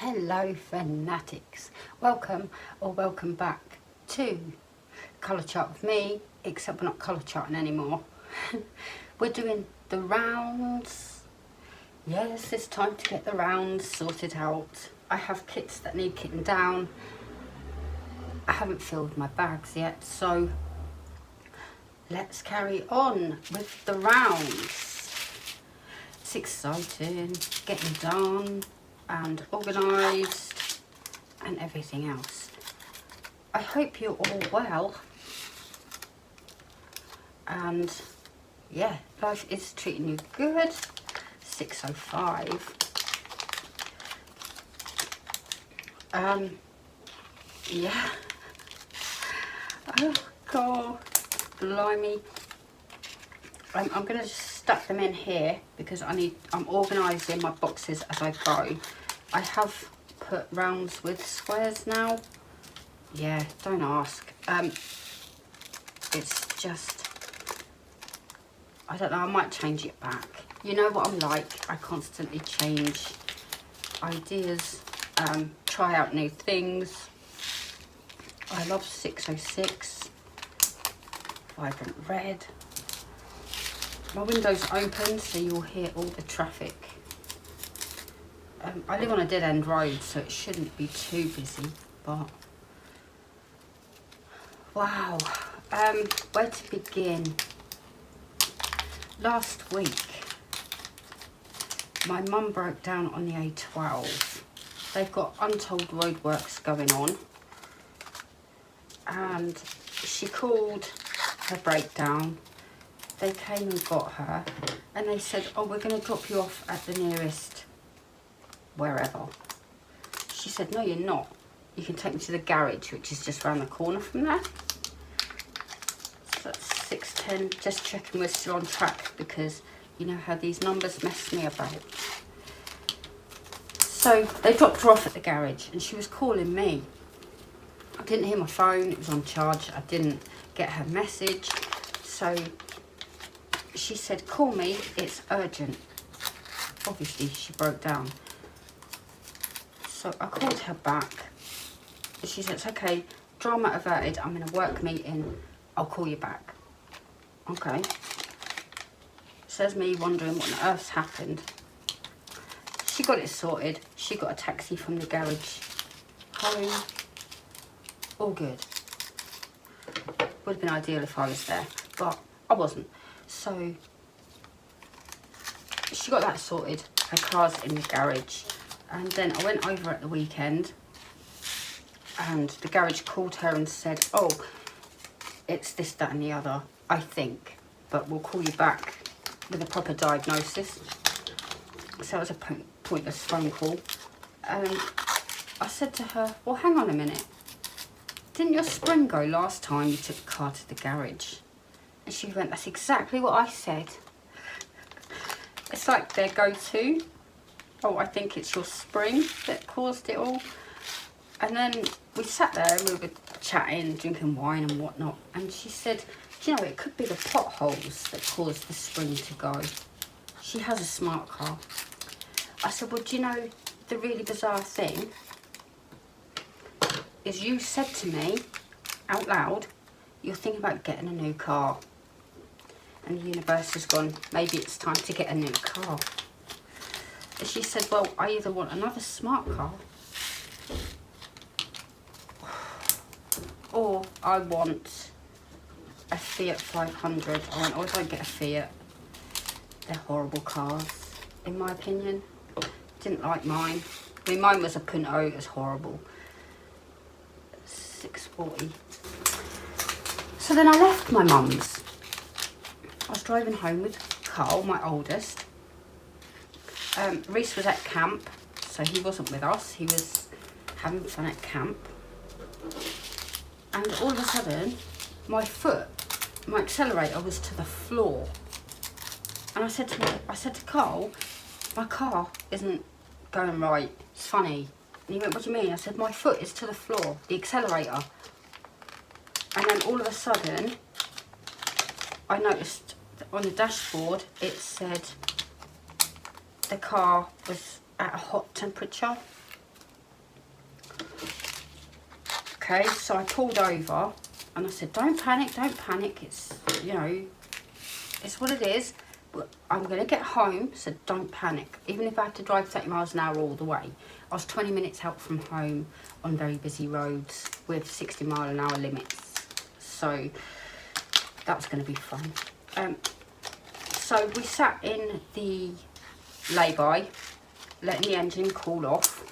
Hello Fanatics, welcome or welcome back to Colour Chart with me, except we're not colour charting anymore. We're doing the rounds. Yes, it's time to get the rounds sorted out. I have kits that need kitting down. I haven't filled my bags yet, so let's carry on with the rounds. It's exciting, getting done and organised and everything else. I hope you're all well, and yeah, life is treating you good. 6:05. Yeah. Oh god, blimey. I'm gonna just stack them in here because I'm organising my boxes as I go. I have put rounds with squares now. Yeah, don't ask. It's just, I don't know, I might change it back. You know what I'm like, I constantly change ideas, try out new things. I love 606, vibrant red. My window's open so you'll hear all the traffic. I live on a dead end road, so it shouldn't be too busy, but wow. Where to begin? Last week my mum broke down on the A12. They've got untold roadworks going on, and she called her breakdown. They came and got her, and they said, oh, we're going to drop you off at the nearest wherever. She said, no, you're not. You can take me to the garage, which is just around the corner from there. So that's 6:10, just checking we're still on track, because you know how these numbers mess me about. So they dropped her off at the garage, and she was calling me. I didn't hear my phone, it was on charge. I didn't get her message. So she said, call me, it's urgent. Obviously she broke down. So I called her back. She said, it's okay, drama averted, I'm in a work meeting, I'll call you back. Okay. Says me wondering what on earth's happened. She got it sorted. She got a taxi from the garage home. All good. Would have been ideal if I was there, but I wasn't. So she got that sorted. Her car's in the garage. And then I went over at the weekend, and the garage called her and said, oh, it's this, that and the other, I think, but we'll call you back with a proper diagnosis. So it was a pointless phone call. And I said to her, well, hang on a minute. Didn't your spring go last time you took the car to the garage? And she went, that's exactly what I said. It's like their go-to. Oh, I think it's your spring that caused it all. And then we sat there and we were chatting, drinking wine and whatnot. And she said, do you know, it could be the potholes that caused the spring to go. She has a smart car. I said, well, do you know, the really bizarre thing is you said to me out loud, you're thinking about getting a new car. And the universe has gone, maybe it's time to get a new car. And she said, well, I either want another smart car or I want a Fiat 500. I went, oh, don't get a Fiat. They're horrible cars, in my opinion. Didn't like mine. I mean, mine was a Punto, it was horrible. 640. So then I left my mum's. I was driving home with Carl, my oldest. Reese was at camp, so he wasn't with us. He was having fun at camp. And all of a sudden, my accelerator was to the floor. And I said to Carl, my car isn't going right. It's funny. And he went, what do you mean? I said, my foot is to the floor, the accelerator. And then all of a sudden, I noticed on the dashboard, it said the car was at a hot temperature. Okay, so I pulled over and I said, don't panic, it's, you know, it's what it is, but I'm going to get home, so don't panic. Even if I had to drive 30 miles an hour all the way. I was 20 minutes out from home on very busy roads with 60-mile-an-hour limits, so that was going to be fun. So we sat in the lay-by, letting the engine cool off.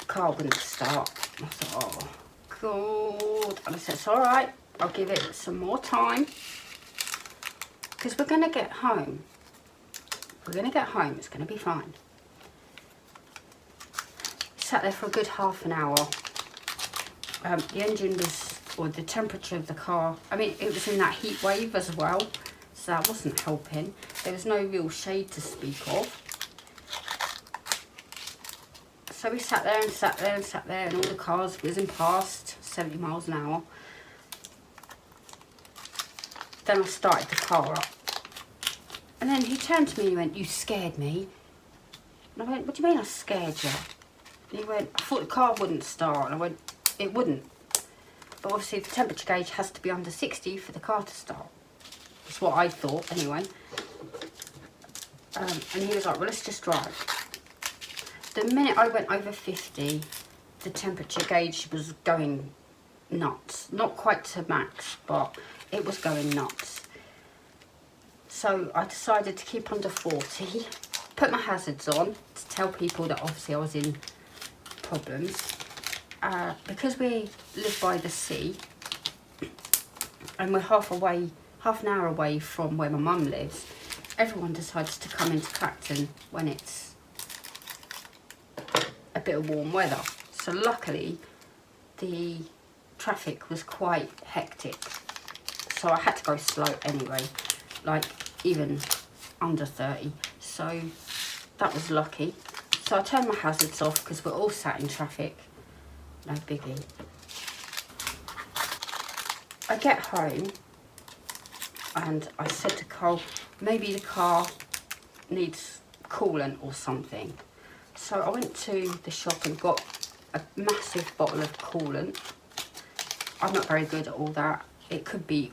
Car wouldn't start. I thought, oh god. And I said, it's alright, I'll give it some more time, because we're going to get home. We're going to get home, it's going to be fine. Sat there for a good half an hour. The engine was, or the temperature of the car, I mean, it was in that heat wave as well, so that wasn't helping. There was no real shade to speak of. So we sat there and sat there and sat there, and all the cars whizzing past 70 miles an hour. Then I started the car up. And then he turned to me and he went, you scared me. And I went, what do you mean I scared you? And he went, I thought the car wouldn't start. And I went, it wouldn't. But obviously the temperature gauge has to be under 60 for the car to start. That's what I thought anyway. And he was like, well, let's just drive. The minute I went over 50, the temperature gauge was going nuts. Not quite to max, but it was going nuts. So I decided to keep under 40, put my hazards on to tell people that obviously I was in problems. Because we live by the sea and we're half an hour away from where my mum lives, everyone decides to come into Clacton when it's a bit of warm weather. So luckily the traffic was quite hectic, so I had to go slow anyway, like even under 30, so that was lucky. So I turned my hazards off because we're all sat in traffic, no biggie. I get home and I said to Cole, maybe the car needs coolant or something. So I went to the shop and got a massive bottle of coolant. I'm not very good at all that. It could be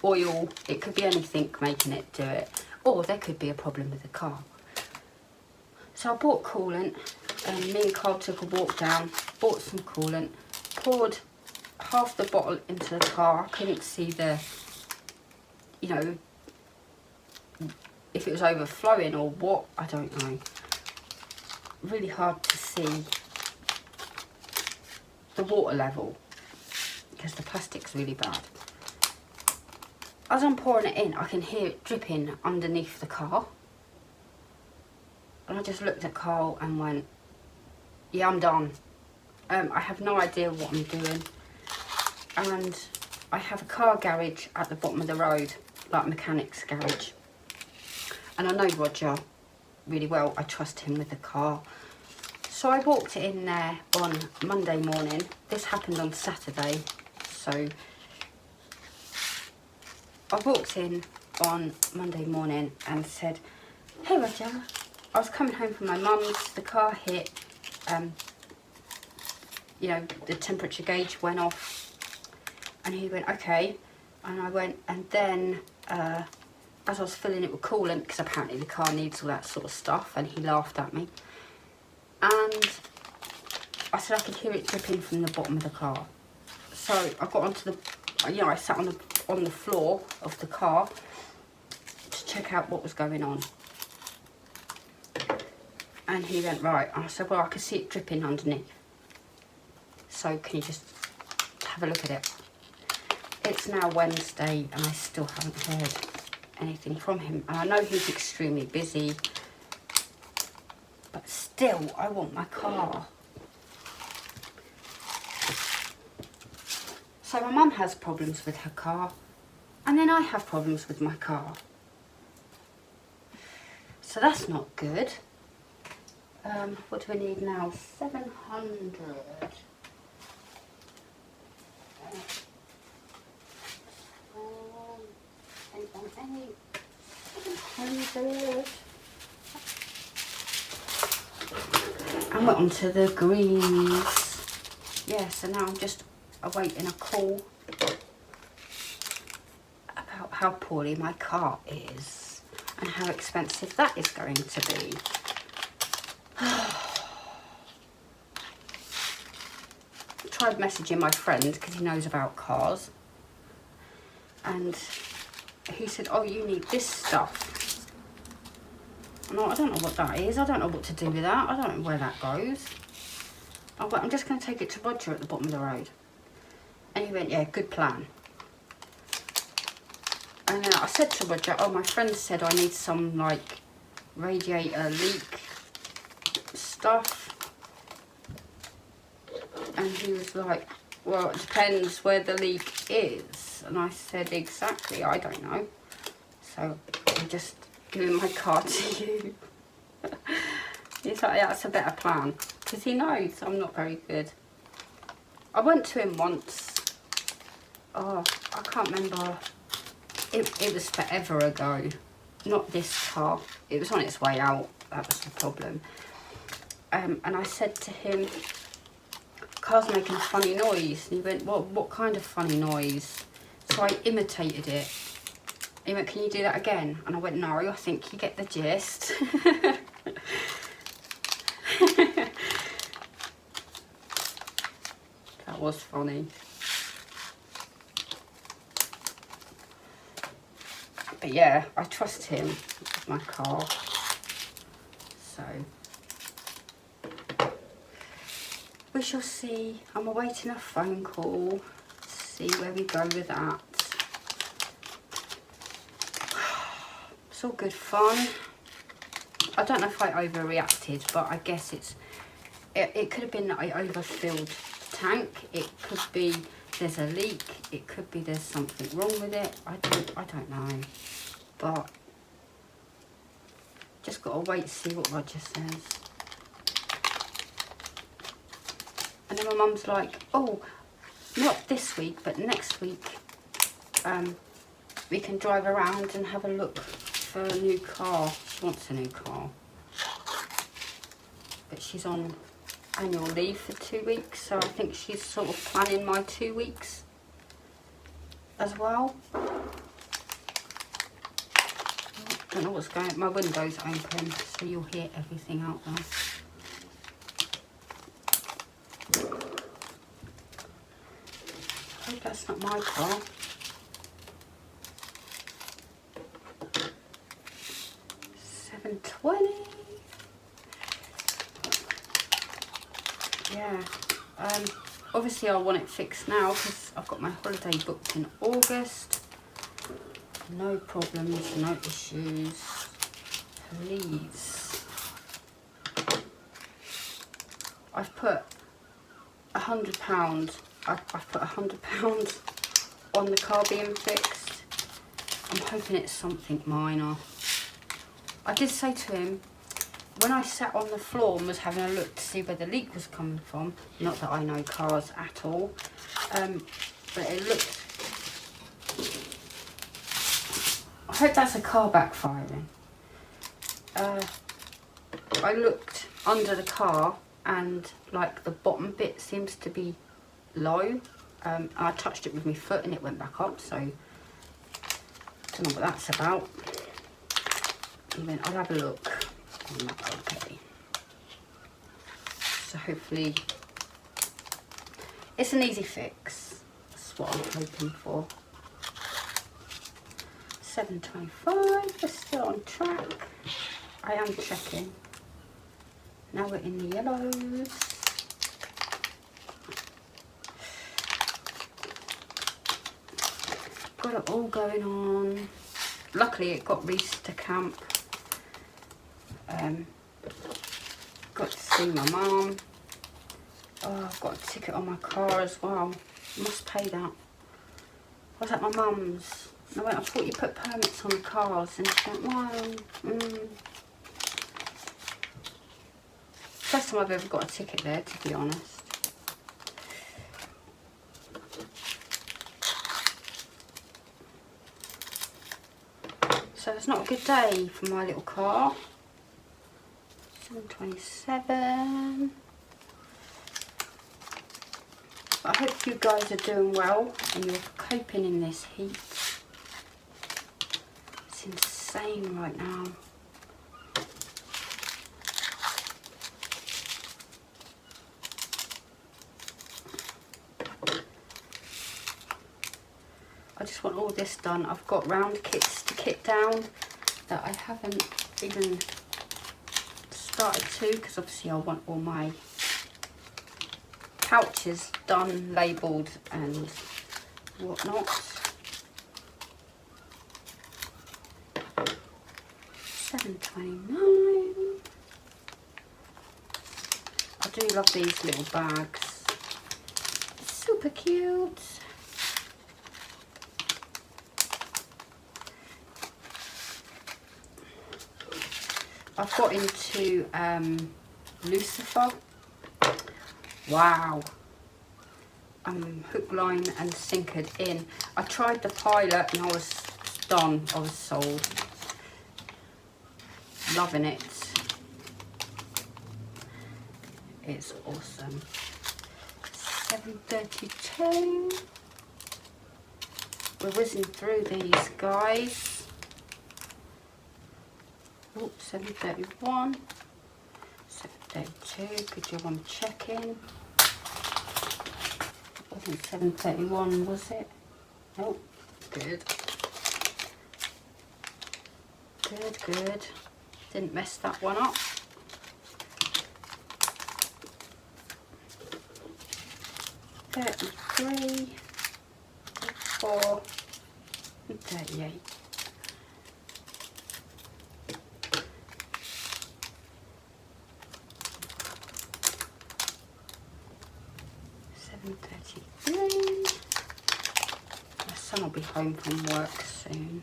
oil, it could be anything making it do it, or there could be a problem with the car. So I bought coolant, and me and Carl took a walk down, bought some coolant, poured half the bottle into the car. I couldn't see the, you know, if it was overflowing or what, I don't know. Really hard to see the water level because the plastic's really bad. As I'm pouring it in, I can hear it dripping underneath the car. And I just looked at Carl and went, yeah, I'm done. I have no idea what I'm doing. And I have a car garage at the bottom of the road, like a mechanic's garage. And I know Roger really well. I trust him with the car. So I walked in there on Monday morning. This happened on Saturday. So I walked in on Monday morning and said, hey Roger, I was coming home from my mum's, the car hit, you know, the temperature gauge went off. And he went, okay. And I went, and then as I was filling it with coolant, because apparently the car needs all that sort of stuff, and he laughed at me. And I said I could hear it dripping from the bottom of the car. So I got onto the, you know, I sat on the floor of the car to check out what was going on. And he went, right. And I said, well, I could see it dripping underneath. So can you just have a look at it? It's now Wednesday and I still haven't heard anything from him. And I know he's extremely busy, but still, I want my car. So my mum has problems with her car, and then I have problems with my car. So that's not good. What do we need now? 700. 700. And went on to the greens. Yeah, so now I'm just awaiting a call about how poorly my car is and how expensive that is going to be. Tried messaging my friend because he knows about cars, and he said, oh, you need this stuff. No, I don't know what that is. I don't know what to do with that. I don't know where that goes. Oh, but I'm just going to take it to Roger at the bottom of the road. And he went, yeah, good plan. And I said to Roger, oh, my friend said I need some like radiator leak stuff. And he was like, well, it depends where the leak is. And I said, exactly, I don't know. So I'm just giving my card to you. He's like, yeah, that's a better plan. Because he knows I'm not very good. I went to him once. Oh, I can't remember. It was forever ago. Not this car. It was on its way out. That was the problem. And I said to him, car's making a funny noise. And he went, what kind of funny noise? So I imitated it. He went, can you do that again? And I went, no, I think you get the gist. That was funny. But yeah, I trust him with my car. So we shall see. I'm awaiting a phone call to see where we go with that. It's all good fun. I don't know if I overreacted, but I guess it could have been that I overfilled the tank. It could be there's a leak. It could be there's something wrong with it. I don't know. But just gotta wait to see what Roger says. And then my mum's like, oh, not this week, but next week, we can drive around and have a look for a new car. She wants a new car. But she's on annual leave for 2 weeks, so I think she's sort of planning my 2 weeks as well. I don't know what's going on. My window's open, so you'll hear everything out there. I hope that's not my car. $7.20. Yeah. Obviously I want it fixed now because I've got my holiday booked in August. No problems, no issues. Please. I've put £100. I've put £100 on the car being fixed. I'm hoping it's something minor. I did say to him, when I sat on the floor and was having a look to see where the leak was coming from, not that I know cars at all, but it looked, I hope that's a car backfiring. I looked under the car and like the bottom bit seems to be low. I touched it with my foot and it went back up, so I don't know what that's about. He went, I'll have a look. I'm like, okay. So hopefully it's an easy fix. That's what I'm hoping for. $7.25. We're still on track. I am checking. Now we're in the yellows. Got it all going on. Luckily it got Reese to camp. Got to see my mum. Oh, I've got a ticket on my car as well. Must pay that. I was at my mum's. And I went, I thought you put permits on the cars. And she went, well, First time I've ever got a ticket there, to be honest. So it's not a good day for my little car. So 7.27. I hope you guys are doing well and you're coping in this heat. It's insane right now. I just want all this done. I've got round kits to kit down that I haven't even started to, because obviously I want all my pouches done, labelled and whatnot. 7.29. I do love these little bags. Super cute. I've got into Lucifer. Wow. I'm hook, line and sinkered in. I tried the pilot and I was done. I was sold. Loving it. It's awesome. 7.32. We're whizzing through these, guys. Oops, 7.31. 7.32. Good job on checking. Wasn't 7.31, was it? Oh, good. Good, good. Didn't mess that one up. $33, $34, and $38. My son will be home from work soon.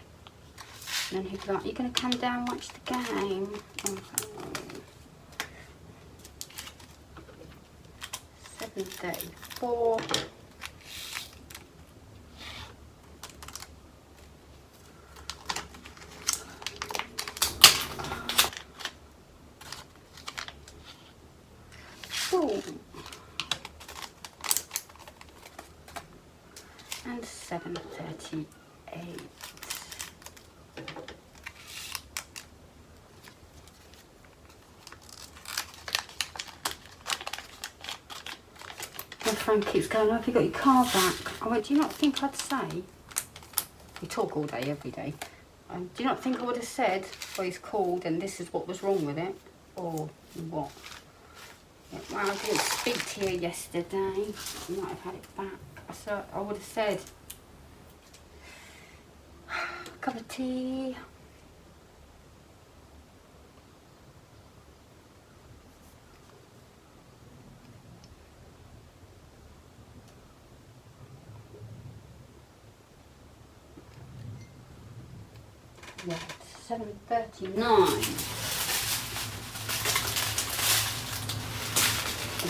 And then he'll be like, "You're going to come down and watch the game?" Oh. 7.34. Boom. And 7.38. My friend keeps going, "Oh, have you got your car back?" I went, "Do you not think I'd say?" We talk all day, every day. Do you not think I would have said, "Well, he's called and this is what was wrong with it"? Or what? Yeah, well, I didn't speak to you yesterday. I might have had it back. I would have said, cup of tea. Yeah, 7.39.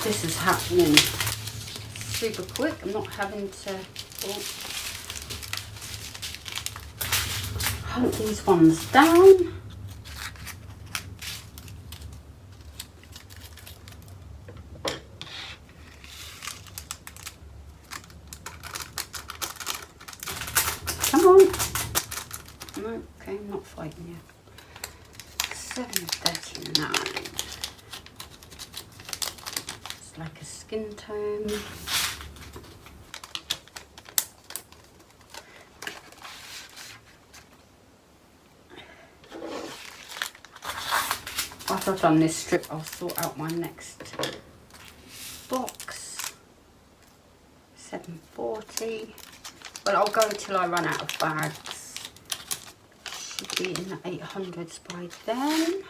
This is happening super quick. I'm not having to hunt these ones down. Come on. No, okay, I'm not fighting you. 7.39. It's like a skin tone. After I've done this strip, I'll sort out my next box. 7.40. Well, I'll go till I run out of bags. Should be in the 800s by then.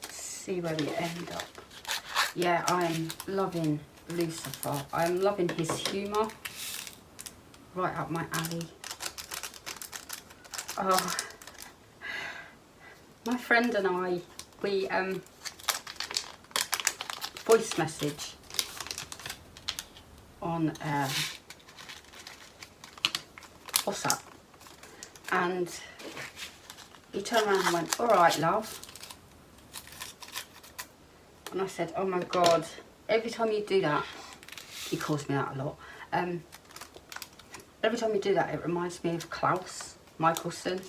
Let's see where we end up. Yeah, I'm loving Lucifer. I'm loving his humour. Right up my alley. Oh. My friend and I, we voice message on WhatsApp, and he turned around and went, "All right, love." And I said, oh my God, every time you do that, he calls me that a lot. Every time you do that, it reminds me of Klaus Michelson.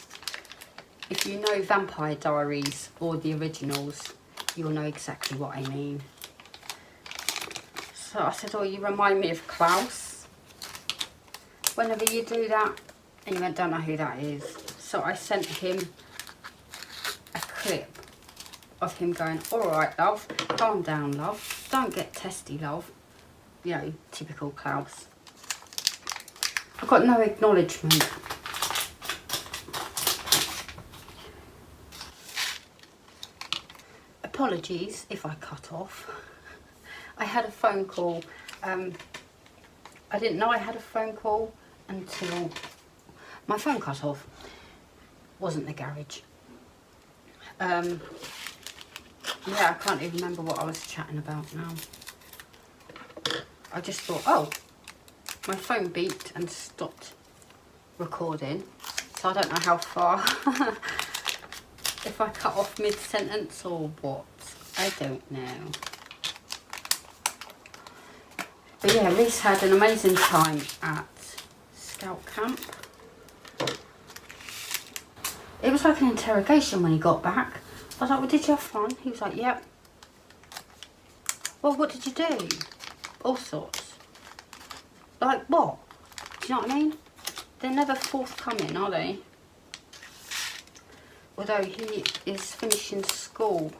If you know Vampire Diaries or the originals, you'll know exactly what I mean. So I said, oh, you remind me of Klaus. Whenever you do that, and you went, don't know who that is. So I sent him a clip of him going, all right, love, calm down, love. Don't get testy, love. You know, typical Klaus. I got no acknowledgement. Apologies if I cut off. I had a phone call. I didn't know I had a phone call until my phone cut off. Wasn't the garage. Yeah, I can't even remember what I was chatting about now. I just thought, oh, my phone beeped and stopped recording. So I don't know how far, if I cut off mid-sentence or what. I don't know. But yeah, Reese had an amazing time at Scout Camp. It was like an interrogation when he got back. I was like, well, did you have fun? He was like, yep. Well, what did you do? All sorts. Like what? Do you know what I mean? They're never forthcoming, are they? Although he is finishing school.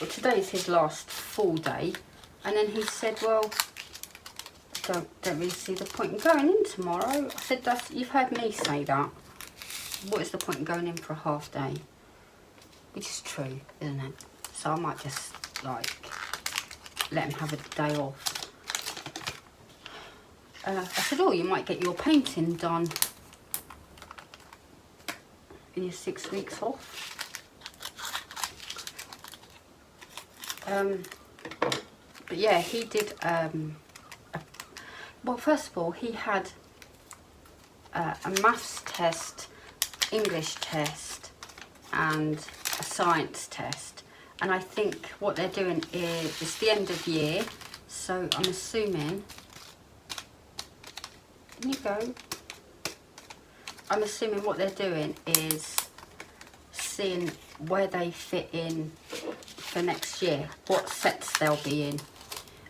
Well, today's his last full day. And then he said, well, I don't really see the point in going in tomorrow. I said, you've heard me say that. What is the point in going in for a half day? Which is true, isn't it? So I might just, like, let him have a day off. I said, oh, you might get your painting done in your 6 weeks off. But yeah, he did, well, first of all, he had a maths test, English test, and a science test. And I think what they're doing is, it's the end of year, so I'm assuming, can you go? I'm assuming what they're doing is seeing where they fit in for next year, what sets they'll be in.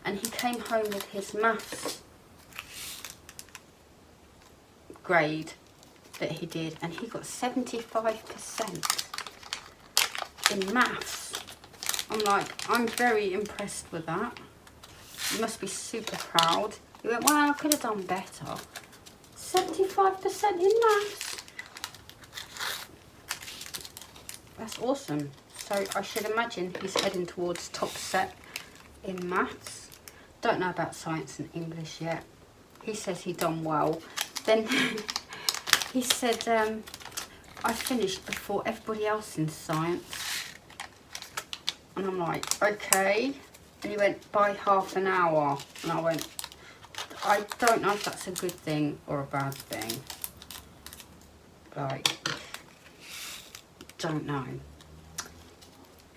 And he came home with his maths grade that he did, and he got 75% in maths. I'm like, I'm very impressed with that. You must be super proud. He went, well, I could have done better. 75% in maths. That's awesome. So I should imagine he's heading towards top set in maths. Don't know about science and English yet. He says he done well. Then he said, I finished before everybody else in science. And I'm like, okay. And he went, by half an hour. And I went, I don't know if that's a good thing or a bad thing. Like, don't know.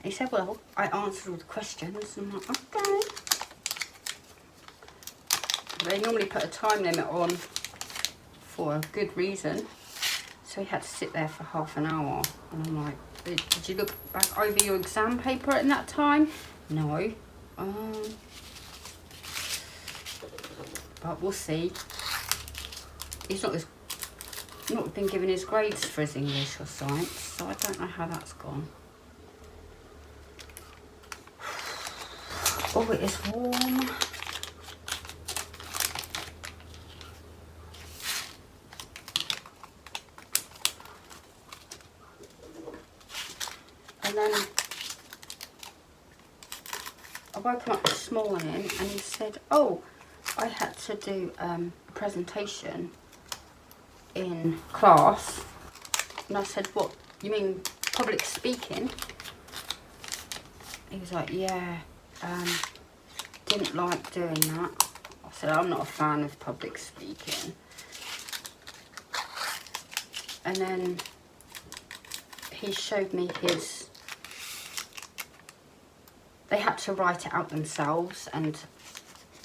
He said, well, I answered all the questions. And I'm like, okay. They normally put a time limit on for a good reason. So he had to sit there for half an hour. And I'm like, did you look back over your exam paper in that time? No. But we'll see. He's not been given his grades for his English or science, so I don't know how that's gone. Oh, it is warm. And then I woke him up this morning and he said, oh, I had to do a presentation in class. And I said, what, you mean public speaking? He was like, yeah, didn't like doing that. I said, I'm not a fan of public speaking. And then he showed me his they had to write it out themselves and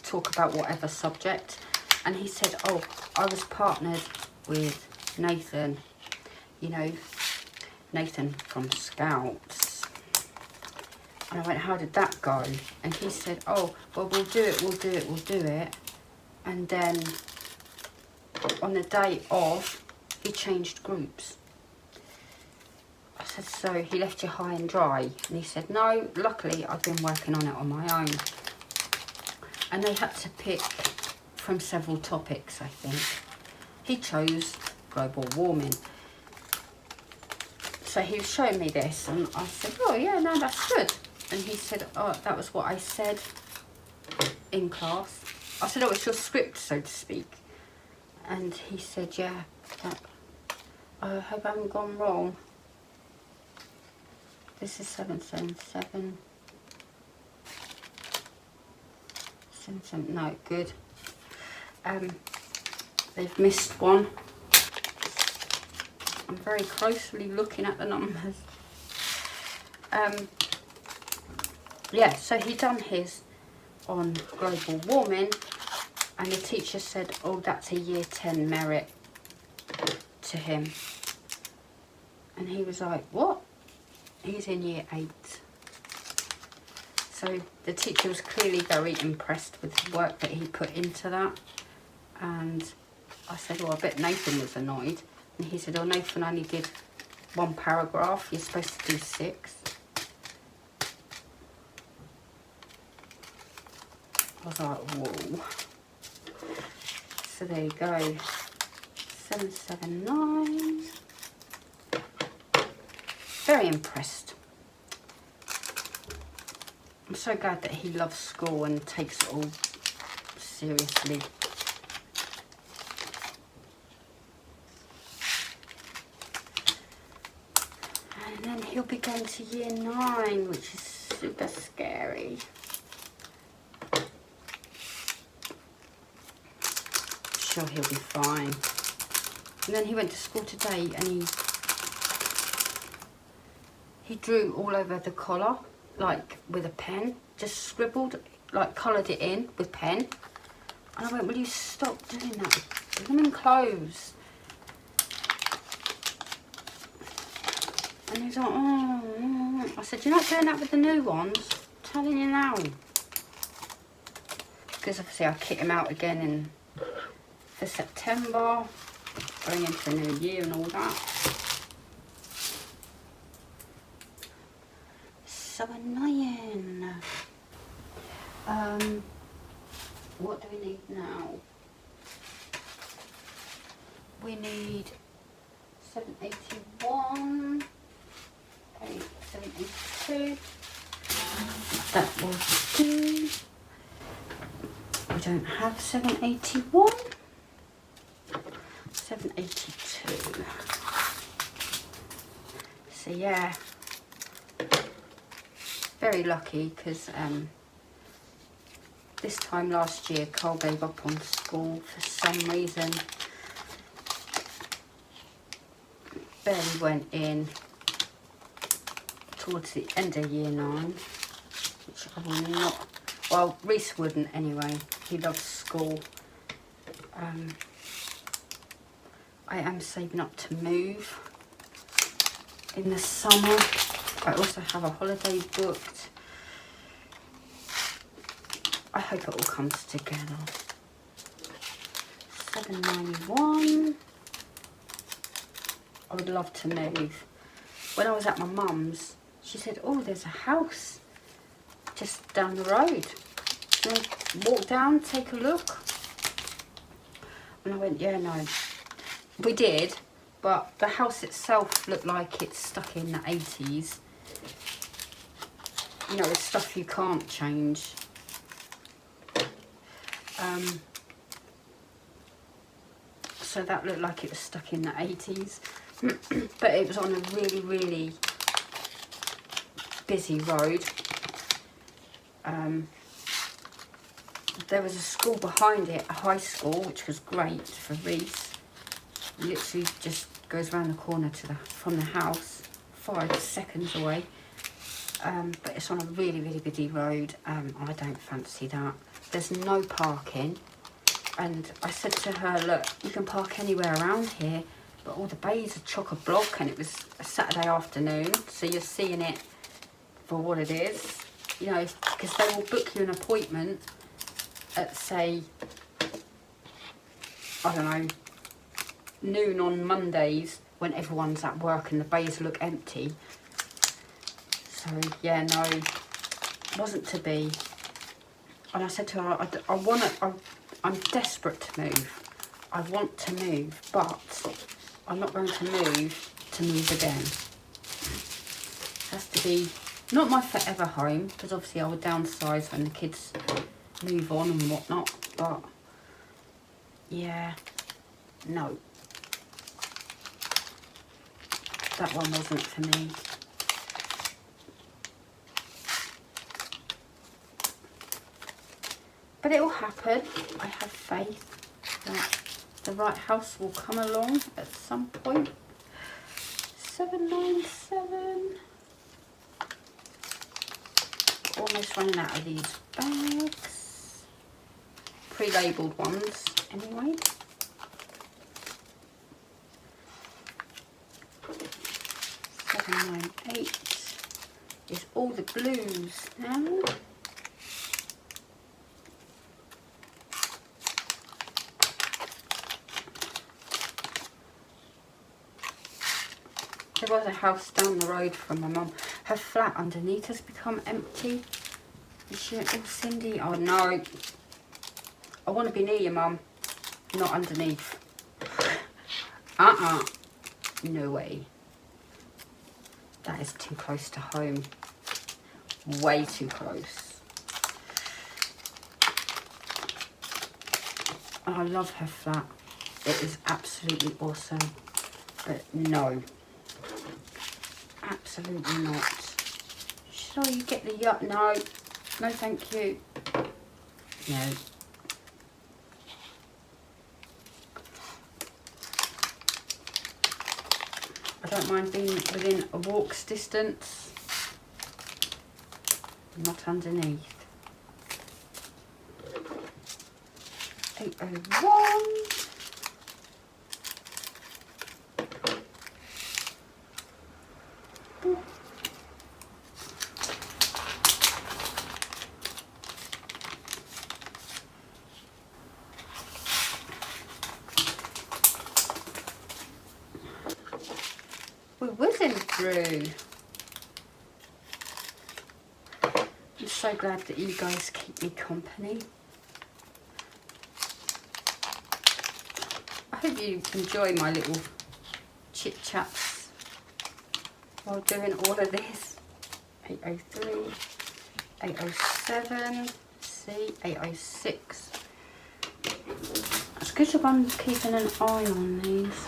talk about whatever subject. And he said, oh, I was partnered with Nathan, you know, Nathan from Scouts. And I went, how did that go? And he said, oh, well, we'll do it. And then on the day of, he changed groups. I said, so he left you high and dry? And he said, no, luckily I've been working on it on my own. And they had to pick from several topics, I think. He chose global warming. So he was showing me this, and I said, oh yeah, no, that's good. And he said, oh, that was what I said in class. I said, oh, it's your script, so to speak. And he said, yeah, I hope I haven't gone wrong. This is 777. 77, no, good. They've missed one. I'm very closely looking at the numbers. Yeah, so he done his on global warming, and the teacher said, oh, that's a year 10 merit to him. And he was like, what? He's in year 8. So the teacher was clearly very impressed with the work that he put into that. And I said, well, I bet Nathan was annoyed. And he said, oh, Nathan only did 1 paragraph. You're supposed to do 6. I was like, whoa. So there you go. 779. Very impressed. I'm so glad that he loves school and takes it all seriously. And then he'll be going to year 9, which is super scary. Sure, he'll be fine. And then he went to school today, and he drew all over the collar, like with a pen, just scribbled, like coloured it in with pen. And I went, will you stop doing that? I'm in clothes. And he's like, oh. I said, you're not doing that with the new ones. I'm telling you now. Because obviously I kick him out again for September, going into the new year and all that. So annoying. What do we need now? We need 781. Okay, 782. That will do. We don't have 781. 782. So yeah. Very lucky, because this time last year Carl gave up on school for some reason. Barely went in towards the end of year 9, which I will not, well, Reese wouldn't anyway. He loves school. I am saving up to move in the summer. I also have a holiday booked. I hope it all comes together. 791. I would love to move. When I was at my mum's, she said, oh, there's a house just down the road. Do you want to walk down, take a look? And I went, yeah, no. We did, but the house itself looked like it's stuck in the 80s. You know, it's stuff you can't change. So that looked like it was stuck in the 80s. But it was on a really, really busy road. There was a school behind it, a high school, which was great for Reese. Literally just goes around the corner from the house, 5 seconds away. but it's on a really, really busy road. I don't fancy that. There's no parking. And I said to her, look, you can park anywhere around here, but all the bays are chock-a-block, and it was a Saturday afternoon, so you're seeing it for what it is. You know, because they will book you an appointment at, say, I don't know, noon on Mondays when everyone's at work and the bays look empty. So, yeah, no, it wasn't to be. And I said to her, I'm desperate to move. I want to move, but I'm not going to move again. It has to be not my forever home, because obviously I would downsize when the kids move on and whatnot, but yeah, no. That one wasn't for me. But it will happen. I have faith that the right house will come along at some point. 797. Almost running out of these bags. Pre-labelled ones, anyway. 798 is all the blues now. There was a house down the road from my mum. Her flat underneath has become empty. And she went, oh, Cindy, oh no. I want to be near you, Mum, not underneath. No way. That is too close to home. Way too close. I love her flat. It is absolutely awesome. But no. Absolutely not. Shall you get the yacht? No. No, thank you. No. I don't mind being within a walk's distance. Not underneath. 801. We're whizzing through. I'm so glad that you guys keep me company. I hope you enjoy my little chit chats while doing all of this. 803, 807, see, 806. It's a good job I'm keeping an eye on these.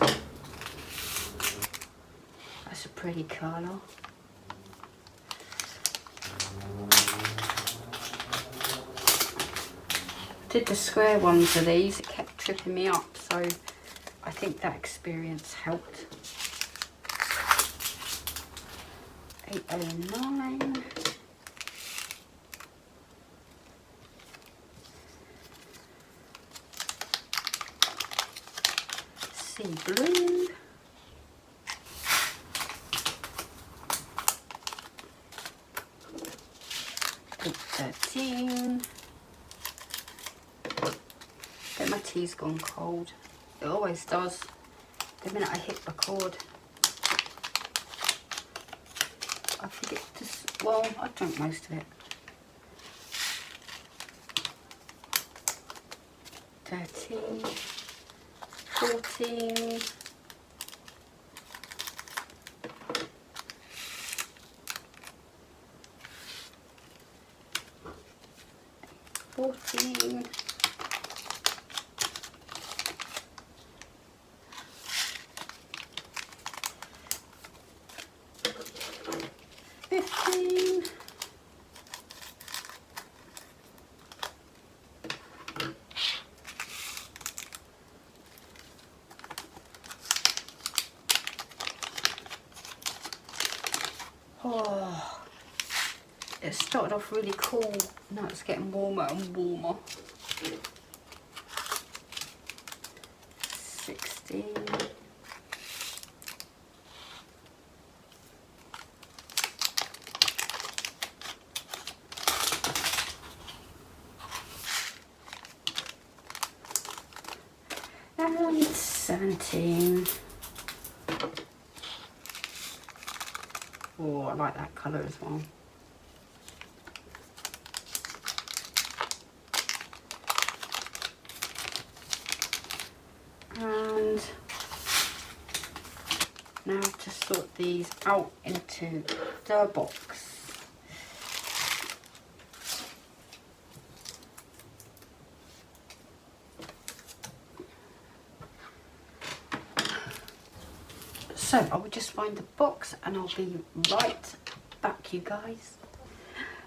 That's a pretty colour. Did the square ones of these, it kept tripping me up, so I think that experience helped. 809. Sea blue. 813. Bet my tea's gone cold. It always does. The minute I hit record. I forget to, well, I drank most of it. 13, 14, 14, 15, 16, it started off really cool. Now it's getting warmer and warmer. 16. And 17. Oh, I like that colour as well. And now to sort these out into the box. So I will just find the box and I'll be right back, you guys.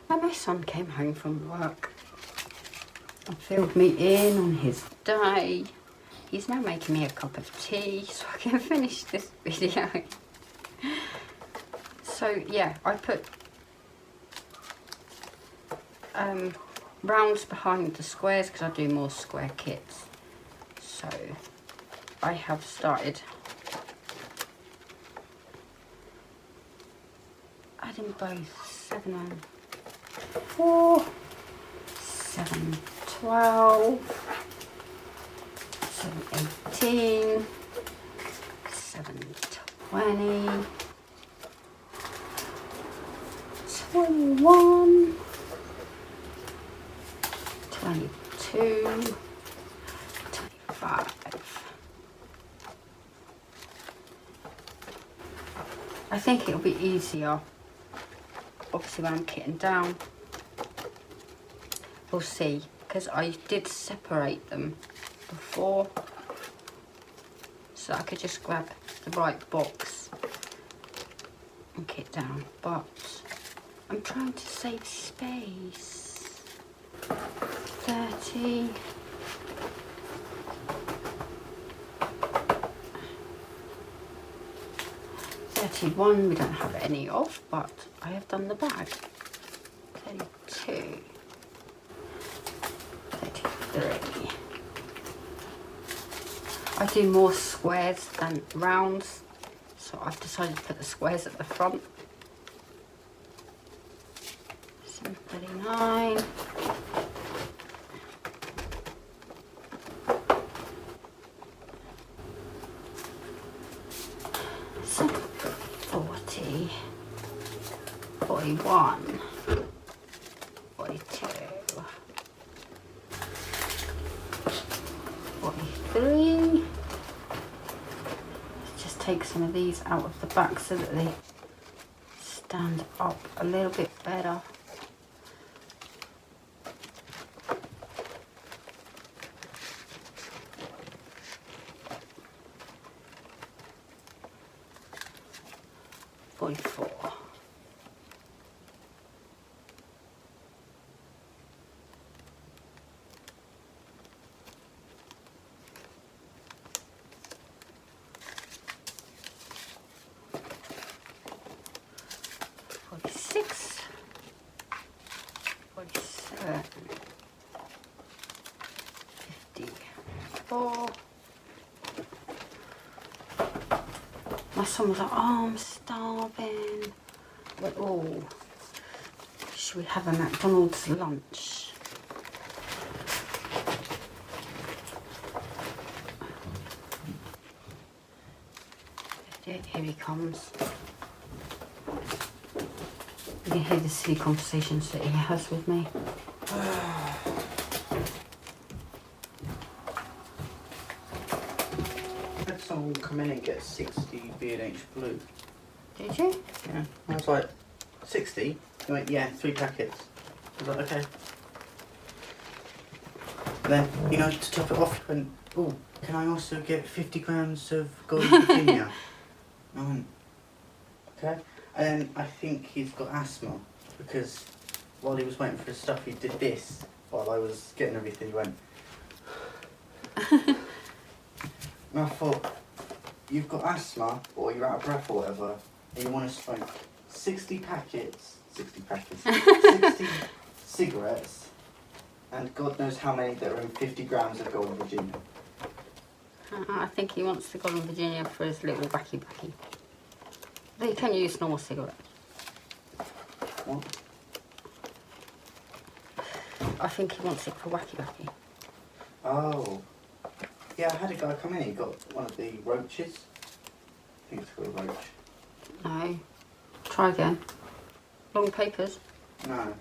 And my son came home from work and filled me in on his day. He's now making me a cup of tea so I can finish this video. So yeah, I put rounds behind the squares because I do more square kits. So I have started adding both 7 and 4, 7, 12, 7, 18, 7, 20, 21, 22, 25. I think it'll be easier, obviously, when I'm kitting down. We'll see, because I did separate them before, so I could just grab the right box and kit down, but I'm trying to save space. 30. 31 we don't have any of, but I have done the bag. 32. 33. I do more squares than rounds, so I've decided to put the squares at the front. 39. 40. 41. 42. 43. Let's just take some of these out of the back so that they stand up a little bit better. My son was like, oh, I'm starving. Went, oh, should we have a McDonald's lunch? Here he comes. You can hear the silly conversations that he has with me. Someone come in and get 60 B&H blue. Did you? Yeah. I was like, 60? He went, yeah, 3 packets. I was like, okay. Then, you know, to top it off, he went, oh, can I also get 50 grams of Golden Virginia? I went, okay. And then I think he's got asthma because while he was waiting for his stuff, he did this while I was getting everything. He went, and I thought, you've got asthma or you're out of breath or whatever, and you want to smoke 60 packets, 60 packets. 60 cigarettes, and God knows how many that are in 50 grams of Golden Virginia. I think he wants the Golden Virginia for his little wacky. But you can use normal cigarettes. What? I think he wants it for wacky. Oh. Yeah, I had a guy come in, he got one of the roaches. I think it's called a roach. No. Try again. Long papers? No.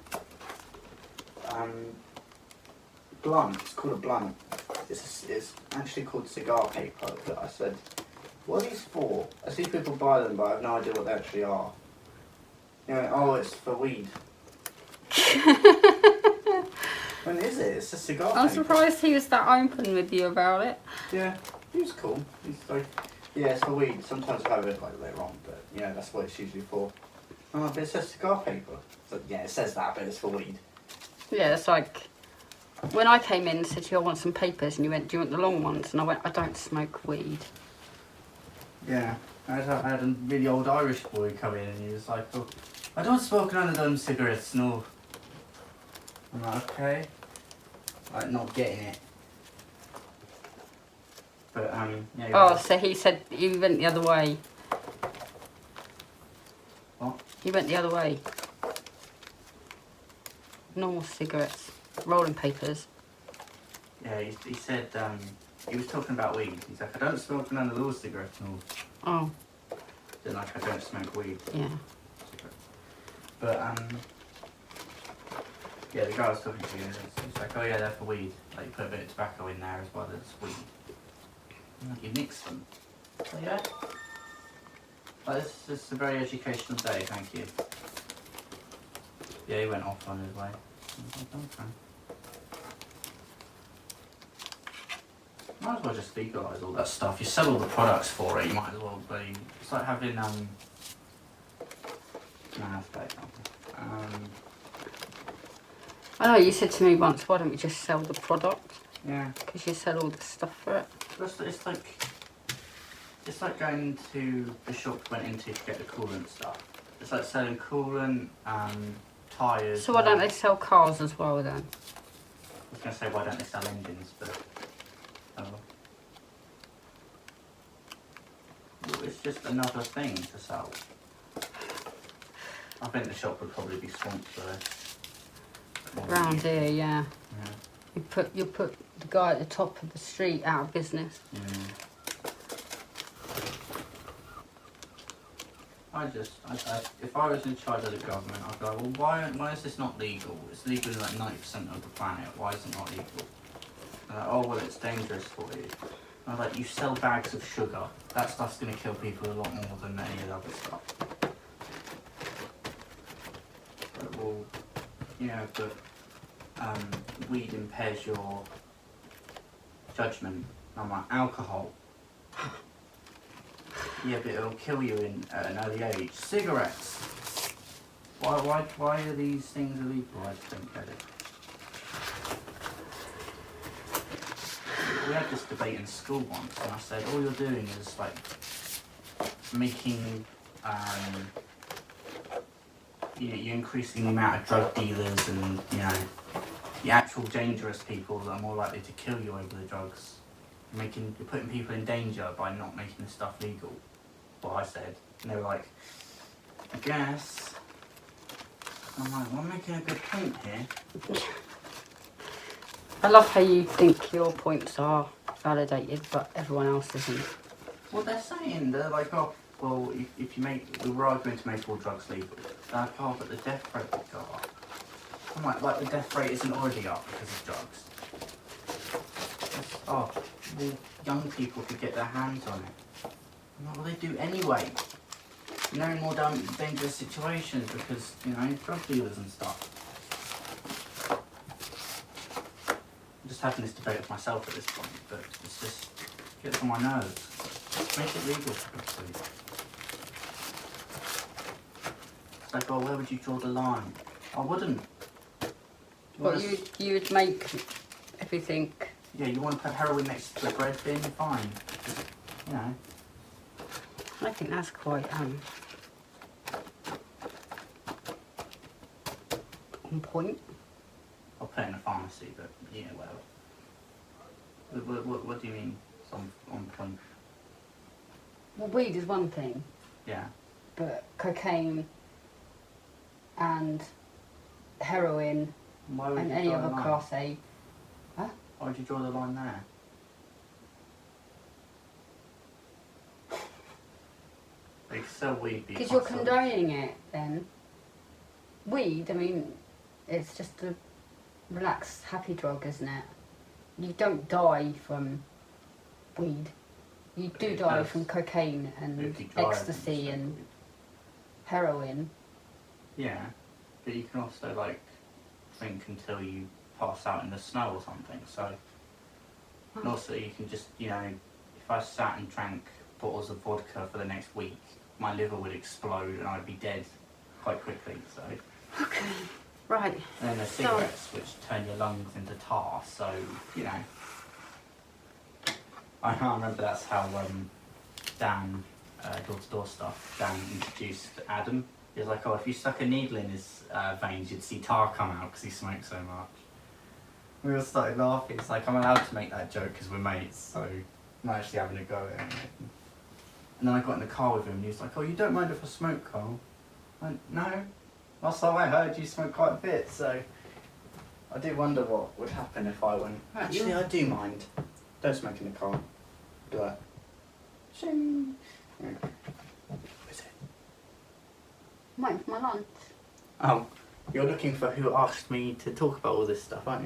Blunt, it's called a blunt. It's actually called cigar paper, but I said, what are these for? I see people buy them, but I have no idea what they actually are. You know, oh, it's for weed. When is it? It's a cigar I'm paper. surprised he was that open with you about it. Yeah, he was cool. He's like, yeah, it's for weed. Sometimes I have it like later on, but you know, that's what it's usually for. Oh, but it says cigar paper. So, yeah, it says that, but it's for weed. Yeah, it's like when I came in and said to you, I want some papers, and you went, do you want the long ones? And I went, I don't smoke weed. Yeah, I had a really old Irish boy come in and he was like, oh, I don't smoke none of them cigarettes, no. I'm like, okay. Like, not getting it. But, yeah. Oh, so he said he went the other way. What? He went the other way. Normal cigarettes, rolling papers. Yeah, he said, he was talking about weed. He's like, I don't smoke none of those cigarettes, no. Oh. Then like, I don't smoke weed. Yeah. But, yeah, the guy I was talking to, he's like, oh yeah, they're for weed. Like, you put a bit of tobacco in there as well as weed. And like, you mix them. So yeah. Like, this is a very educational day, thank you. Yeah, he went off on his way. Okay. Might as well just legalise all that stuff. You sell all the products for it, you might as well be... It's like having, nah, that's better. I know, you said to me once, why don't we just sell the product? Yeah. Because you sell all the stuff for it. It's like going to the shop you went into to get the coolant stuff. It's like selling coolant, tyres... So why don't they sell cars as well then? I was going to say, why don't they sell engines, but... Oh. Well, it's just another thing to sell. I think the shop would probably be swamped for this. Round here, yeah. Yeah. You put the guy at the top of the street out of business. Yeah. If I was in charge of the government, I'd go, well, why is this not legal? It's legal in like 90% of the planet. Why is it not legal? They're like, oh, well, it's dangerous for you. I was like, you sell bags of sugar. That stuff's going to kill people a lot more than any of the other stuff. But, well, yeah, but weed impairs your judgment. I'm like, alcohol. Yeah, but it'll kill you at an early age. Cigarettes. Why are these things illegal? I just don't get it. We had this debate in school once, and I said, all you're doing is like making, you're increasing the amount of drug dealers and the actual dangerous people that are more likely to kill you over the drugs. You're putting people in danger by not making the stuff legal. What I said, and they were like, I guess. I'm like, well, I'm making a good point here. I love how you think your points are validated, but everyone else isn't. What they're saying, they're like, oh, well, if you we were arguing to make all drugs legal. They're like, oh, but the death rate would go up. I'm like the death rate isn't already up because of drugs. Oh, well, young people could get their hands on it. I'm like, well, they do anyway. You're in more dangerous situations because, drug dealers and stuff. I'm just having this debate with myself at this point, but it's just gets on my nerves. Make it legal for people. It's like, oh, where would you draw the line? I wouldn't. Well, you would make everything. Yeah, you want to put heroin next to the bread bin, fine. Just, I think that's quite on point. I'll put it in a pharmacy, but yeah, whatever. What do you mean it's on point? Well, weed is one thing, Yeah. but cocaine and heroin Why would and you any draw the other line? class A. Huh? Why would you draw the line there? Like, sell weed. Because you're condoning it then. Weed, I mean, it's just a relaxed, happy drug, isn't it? You don't die from weed. You do die from cocaine and ecstasy and heroin. Yeah, but you can also like drink until you pass out in the snow or something. So, and also you can just, you know, if I sat and drank bottles of vodka for the next week, my liver would explode and I'd be dead quite quickly. So. Okay. Right. And then there's cigarettes which turn your lungs into tar. So you know. I remember that's how Dan, door-to-door stuff, Dan introduced Adam. He was like, oh, if you stuck a needle in his veins, you'd see tar come out because he smoked so much. We all started laughing. It's like, I'm allowed to make that joke because we're mates, so I'm actually having a go at it. And then I got in the car with him and he was like, oh, you don't mind if I smoke, Carl? I went, no. Last time I heard you smoke quite a bit, so I do wonder what would happen if I went, actually, I do mind. Don't smoke in the car. Do that. Shing. What is it? I'm waiting for my lunch. Oh, you're looking for who asked me to talk about all this stuff, aren't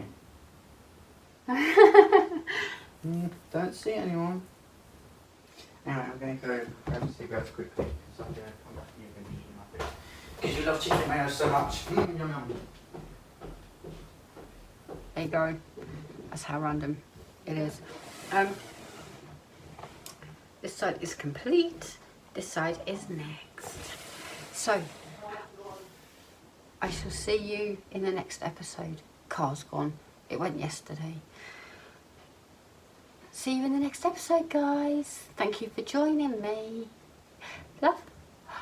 you? Don't see anyone. Anyway, I'm going to go grab cigarettes quickly because I'm going to come back and you're going to be eating my food. Because you love chicken mayo so much. Yum, yum. There you go. That's how random it is. This side is complete. This side is next. So, I shall see you in the next episode. Car's gone. It went yesterday. See you in the next episode, guys. Thank you for joining me. Love,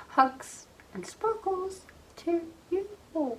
hugs, and sparkles to you all.